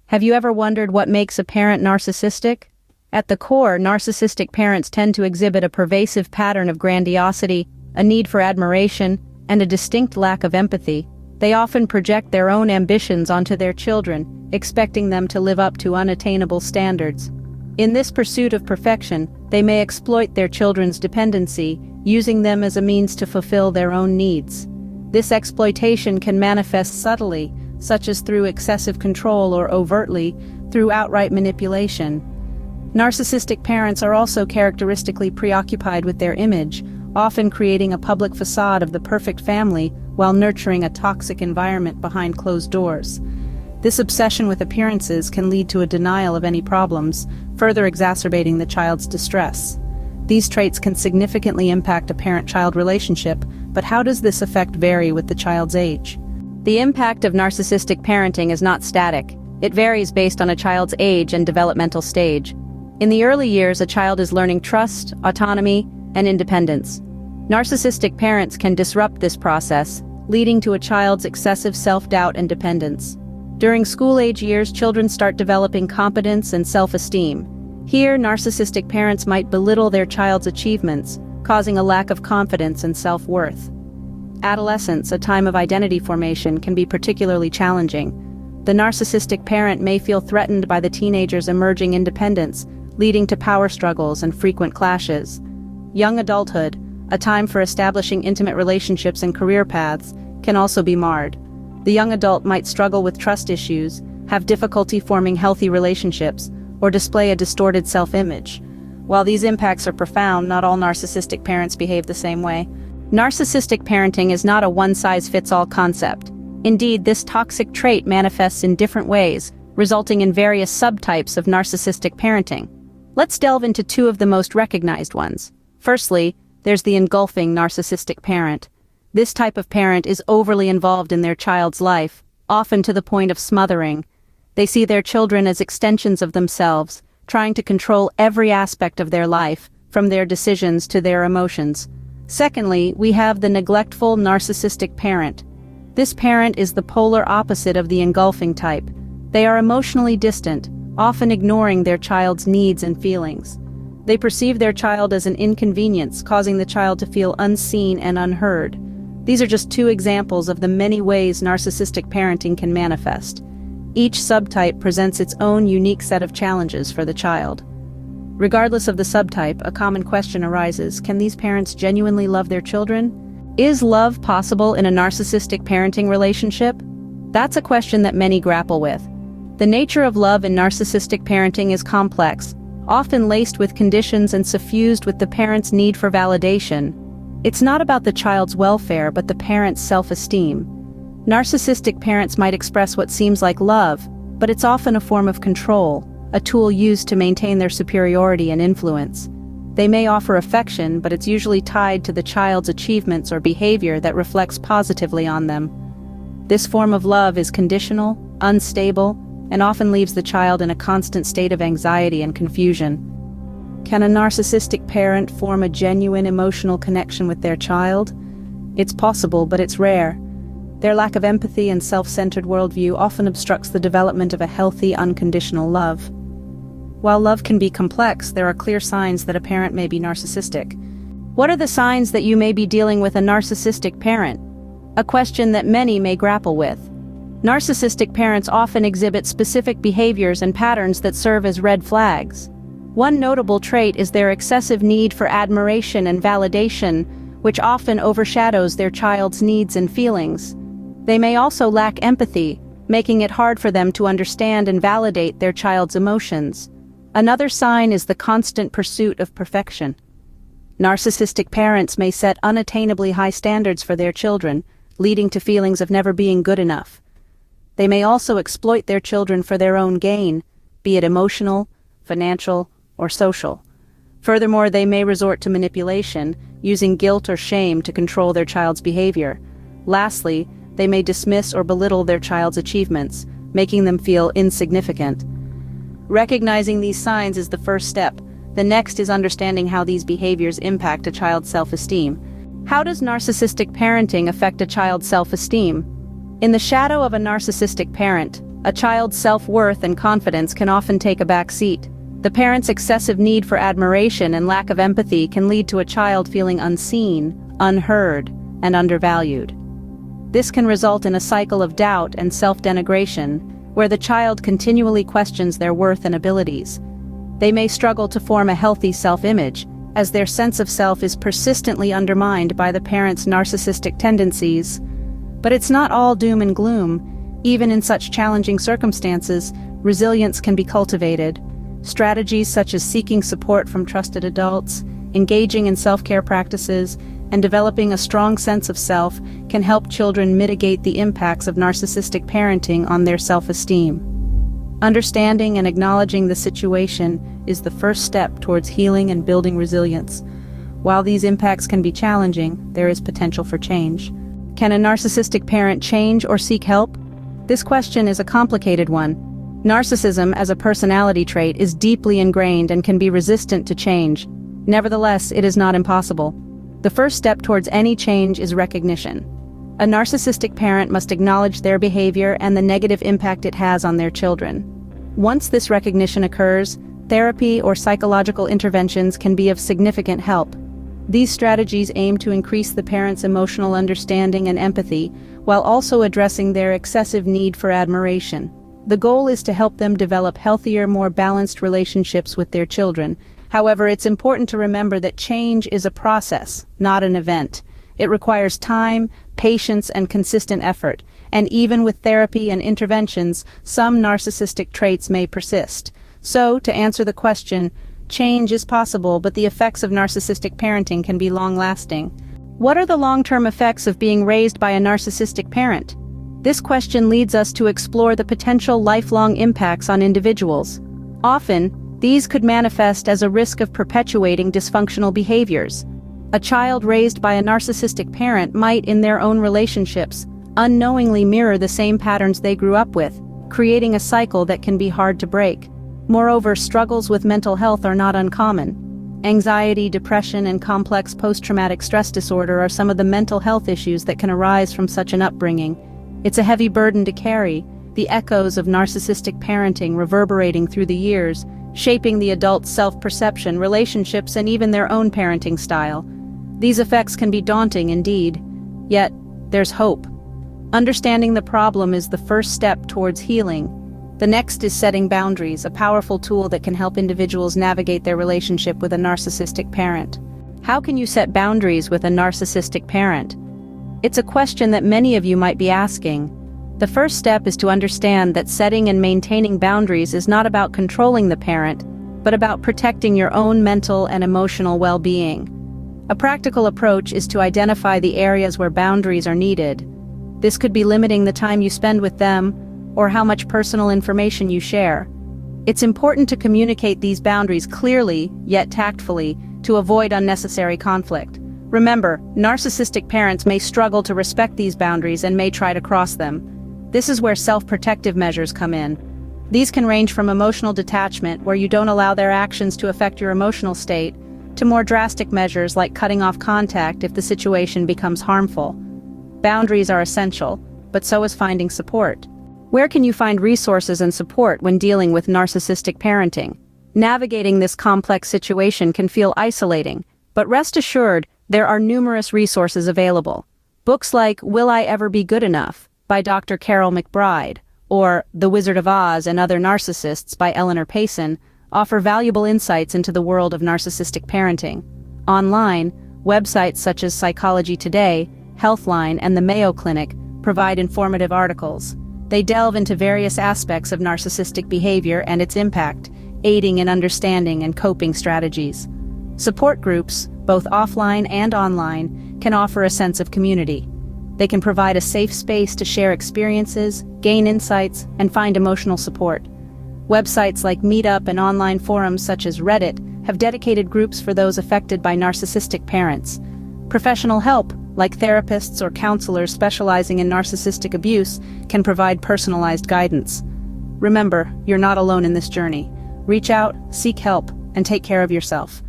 Have you ever wondered what makes a parent narcissistic? At the core, narcissistic parents tend to exhibit a pervasive pattern of grandiosity, a need for admiration, and a distinct lack of empathy. They often project their own ambitions onto their children, expecting them to live up to unattainable standards. In this pursuit of perfection, they may exploit their children's dependency, using them as a means to fulfill their own needs. This exploitation can manifest subtly, such as through excessive control, or overtly, through outright manipulation. Narcissistic parents are also characteristically preoccupied with their image, often creating a public facade of the perfect family while nurturing a toxic environment behind closed doors. This obsession with appearances can lead to a denial of any problems, further exacerbating the child's distress. These traits can significantly impact a parent-child relationship, but how does this effect vary with the child's age? The impact of narcissistic parenting is not static. It varies based on a child's age and developmental stage. In the early years, a child is learning trust, autonomy, and independence. Narcissistic parents can disrupt this process, leading to a child's excessive self-doubt and dependence. During school-age years, children start developing competence and self-esteem. Here, narcissistic parents might belittle their child's achievements, causing a lack of confidence and self-worth. Adolescence, a time of identity formation, can be particularly challenging. The narcissistic parent may feel threatened by the teenager's emerging independence, leading to power struggles and frequent clashes. Young adulthood, a time for establishing intimate relationships and career paths, can also be marred. The young adult might struggle with trust issues, have difficulty forming healthy relationships, or display a distorted self-image. While these impacts are profound, not all narcissistic parents behave the same way. Narcissistic parenting is not a one-size-fits-all concept. Indeed, this toxic trait manifests in different ways, resulting in various subtypes of narcissistic parenting. Let's delve into two of the most recognized ones. Firstly, there's the engulfing narcissistic parent. This type of parent is overly involved in their child's life, often to the point of smothering. They see their children as extensions of themselves, trying to control every aspect of their life, from their decisions to their emotions. Secondly, we have the neglectful narcissistic parent. This parent is the polar opposite of the engulfing type. They are emotionally distant, often ignoring their child's needs and feelings. They perceive their child as an inconvenience, causing the child to feel unseen and unheard. These are just two examples of the many ways narcissistic parenting can manifest. Each subtype presents its own unique set of challenges for the child. Regardless of the subtype, a common question arises: can these parents genuinely love their children? Is love possible in a narcissistic parenting relationship? That's a question that many grapple with. The nature of love in narcissistic parenting is complex, often laced with conditions and suffused with the parent's need for validation. It's not about the child's welfare, but the parent's self-esteem. Narcissistic parents might express what seems like love, but it's often a form of control, a tool used to maintain their superiority and influence. They may offer affection, but it's usually tied to the child's achievements or behavior that reflects positively on them. This form of love is conditional, unstable, and often leaves the child in a constant state of anxiety and confusion. Can a narcissistic parent form a genuine emotional connection with their child? It's possible, but it's rare. Their lack of empathy and self-centered worldview often obstructs the development of a healthy, unconditional love. While love can be complex, there are clear signs that a parent may be narcissistic. What are the signs that you may be dealing with a narcissistic parent? A question that many may grapple with. Narcissistic parents often exhibit specific behaviors and patterns that serve as red flags. One notable trait is their excessive need for admiration and validation, which often overshadows their child's needs and feelings. They may also lack empathy, making it hard for them to understand and validate their child's emotions. Another sign is the constant pursuit of perfection. Narcissistic parents may set unattainably high standards for their children, leading to feelings of never being good enough. They may also exploit their children for their own gain, be it emotional, financial, or social. Furthermore, they may resort to manipulation, using guilt or shame to control their child's behavior. Lastly, they may dismiss or belittle their child's achievements, making them feel insignificant. Recognizing these signs is the first step. The next is understanding how these behaviors impact a child's self-esteem. How does narcissistic parenting affect a child's self-esteem? In the shadow of a narcissistic parent, A child's self-worth and confidence can often take a back seat. The parent's excessive need for admiration and lack of empathy can lead to a child feeling unseen, unheard, and undervalued. This can result in a cycle of doubt and self-denigration, where the child continually questions their worth and abilities. They may struggle to form a healthy self-image, as their sense of self is persistently undermined by the parent's narcissistic tendencies. But it's not all doom and gloom. Even in such challenging circumstances, resilience can be cultivated. Strategies such as seeking support from trusted adults, engaging in self-care practices, and developing a strong sense of self can help children mitigate the impacts of narcissistic parenting on their self-esteem. Understanding and acknowledging the situation is the first step towards healing and building resilience. While these impacts can be challenging, there is potential for change. Can a narcissistic parent change or seek help? This question is a complicated one. Narcissism as a personality trait is deeply ingrained and can be resistant to change. Nevertheless, it is not impossible. The first step towards any change is recognition. A narcissistic parent must acknowledge their behavior and the negative impact it has on their children. Once this recognition occurs, therapy or psychological interventions can be of significant help. These strategies aim to increase the parent's emotional understanding and empathy, while also addressing their excessive need for admiration. The goal is to help them develop healthier, more balanced relationships with their children. However, it's important to remember that change is a process, not an event. It requires time, patience, and consistent effort, and even with therapy and interventions, some narcissistic traits may persist. So, to answer the question, change is possible, but the effects of narcissistic parenting can be long-lasting. What are the long-term effects of being raised by a narcissistic parent? This question leads us to explore the potential lifelong impacts on individuals. Often, these could manifest as a risk of perpetuating dysfunctional behaviors. A child raised by a narcissistic parent might, in their own relationships, unknowingly mirror the same patterns they grew up with, creating a cycle that can be hard to break. Moreover, struggles with mental health are not uncommon. Anxiety, depression, and complex post-traumatic stress disorder are some of the mental health issues that can arise from such an upbringing. It's a heavy burden to carry, the echoes of narcissistic parenting reverberating through the years, shaping the adult's self-perception, relationships, and even their own parenting style. These effects can be daunting indeed, yet there's hope. Understanding the problem is the first step towards healing. The next is setting boundaries, a powerful tool that can help individuals navigate their relationship with a narcissistic parent. How can you set boundaries with a narcissistic parent? It's a question that many of you might be asking. The first step is to understand that setting and maintaining boundaries is not about controlling the parent, but about protecting your own mental and emotional well-being. A practical approach is to identify the areas where boundaries are needed. This could be limiting the time you spend with them, or how much personal information you share. It's important to communicate these boundaries clearly, yet tactfully, to avoid unnecessary conflict. Remember, narcissistic parents may struggle to respect these boundaries and may try to cross them. This is where self-protective measures come in. These can range from emotional detachment, where you don't allow their actions to affect your emotional state, to more drastic measures like cutting off contact if the situation becomes harmful. Boundaries are essential, but so is finding support. Where can you find resources and support when dealing with narcissistic parenting? Navigating this complex situation can feel isolating, but rest assured, there are numerous resources available. Books like Will I Ever Be Good Enough? By Dr. Carol McBride, or The Wizard of Oz and Other Narcissists by Eleanor Payson, offer valuable insights into the world of narcissistic parenting. Online, websites such as Psychology Today, Healthline, and the Mayo Clinic provide informative articles. They delve into various aspects of narcissistic behavior and its impact, aiding in understanding and coping strategies. Support groups, both offline and online, can offer a sense of community. They can provide a safe space to share experiences, gain insights, and find emotional support. Websites like Meetup and online forums such as Reddit have dedicated groups for those affected by narcissistic parents. Professional help, like therapists or counselors specializing in narcissistic abuse, can provide personalized guidance. Remember, you're not alone in this journey. Reach out, seek help, and take care of yourself.